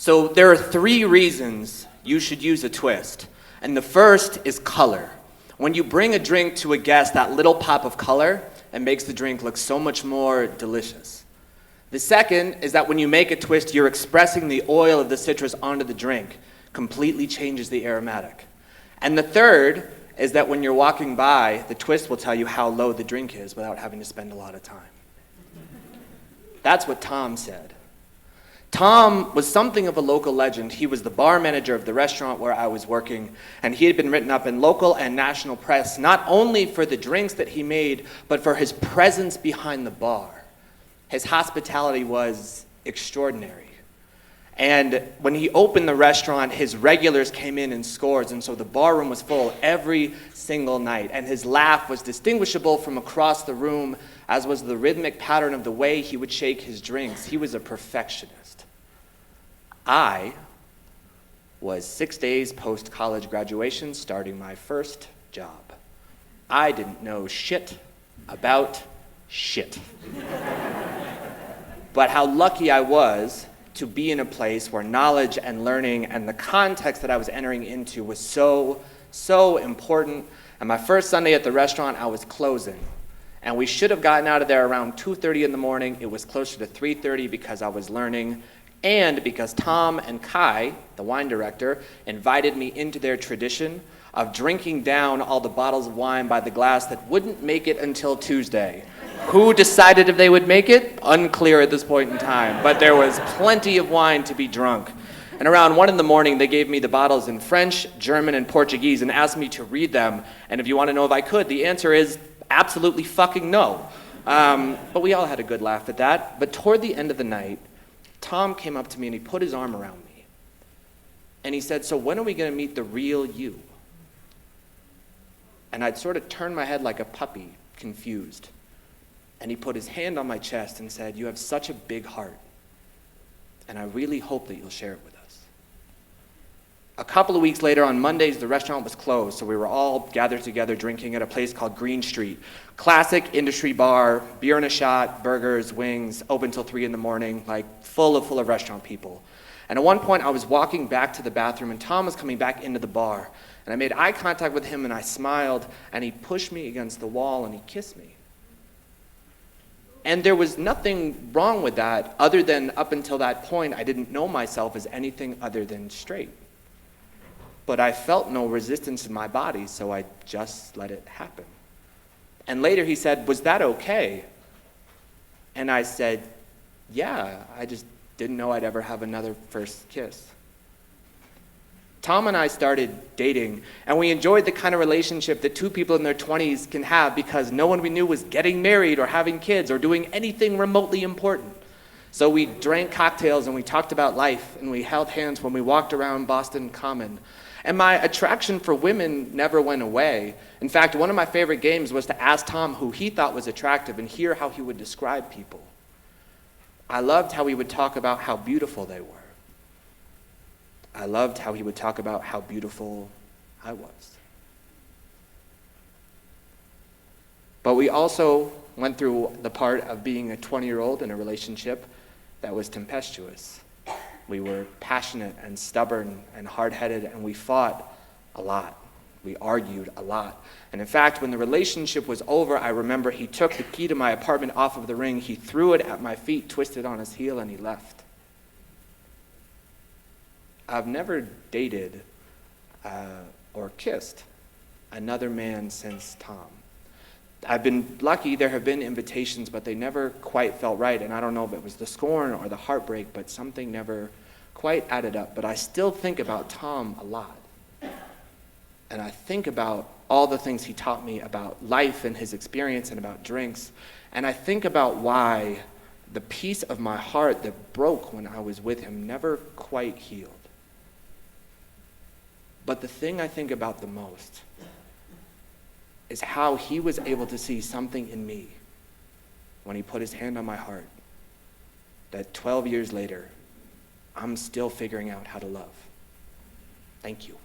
So there are 3 reasons you should use a twist. And the first is color. When you bring a drink to a guest, that little pop of color, it makes the drink look so much more delicious. The second is that when you make a twist, you're expressing the oil of the citrus onto the drink. Completely changes the aromatic. And the third is that when you're walking by, the twist will tell you how low the drink is without having to spend a lot of time. That's what Tom said. Tom was something of a local legend. He was the bar manager of the restaurant where I was working, and he had been written up in local and national press, not only for the drinks that he made, but for his presence behind the bar. His hospitality was extraordinary. And when he opened the restaurant, his regulars came in scores, and so the bar room was full every single night. And his laugh was distinguishable from across the room, as was the rhythmic pattern of the way he would shake his drinks. He was a perfectionist. I was 6 days post-college graduation, starting my first job. I didn't know shit about shit. But how lucky I was to be in a place where knowledge and learning and the context that I was entering into was so important. And my first Sunday at the restaurant, I was closing. And we should have gotten out of there around 2:30 in the morning. It was closer to 3:30 because I was learning, and because Tom and Kai, the wine director, invited me into their tradition of drinking down all the bottles of wine by the glass that wouldn't make it until Tuesday. Who decided if they would make it? Unclear at this point in time, but there was plenty of wine to be drunk. And around 1 in the morning, they gave me the bottles in French, German, and Portuguese and asked me to read them. And if you want to know if I could, the answer is absolutely fucking no. But we all had a good laugh at that. But toward the end of the night, Tom came up to me and he put his arm around me. And he said, "So when are we going to meet the real you?" And I'd sort of turned my head like a puppy, confused. And he put his hand on my chest and said, "You have such a big heart, and I really hope that you'll share it with us." A couple of weeks later, on Mondays, the restaurant was closed, so we were all gathered together drinking at a place called Green Street. Classic industry bar, beer and a shot, burgers, wings, open till 3 in the morning, like full of restaurant people. And at one point, I was walking back to the bathroom, and Tom was coming back into the bar. And I made eye contact with him, and I smiled, and he pushed me against the wall, and he kissed me. And there was nothing wrong with that, other than up until that point, I didn't know myself as anything other than straight. But I felt no resistance in my body, so I just let it happen. And later he said, "Was that okay?" And I said, "Yeah, I just didn't know I'd ever have another first kiss." Tom and I started dating, and we enjoyed the kind of relationship that 2 people in their 20s can have because no one we knew was getting married or having kids or doing anything remotely important. So we drank cocktails and we talked about life and we held hands when we walked around Boston Common. And my attraction for women never went away. In fact, one of my favorite games was to ask Tom who he thought was attractive and hear how he would describe people. I loved how he would talk about how beautiful they were. I loved how he would talk about how beautiful I was. But we also went through the part of being a 20-year-old in a relationship that was tempestuous. We were passionate and stubborn and hard-headed, and we fought a lot. We argued a lot. And in fact, when the relationship was over, I remember he took the key to my apartment off of the ring, he threw it at my feet, twisted on his heel, and he left. I've never dated or kissed another man since Tom. I've been lucky, there have been invitations, but they never quite felt right. And I don't know if it was the scorn or the heartbreak, but something never quite added up. But I still think about Tom a lot. And I think about all the things he taught me about life and his experience and about drinks. And I think about why the piece of my heart that broke when I was with him never quite healed. But the thing I think about the most is how he was able to see something in me when he put his hand on my heart that 12 years later, I'm still figuring out how to love. Thank you.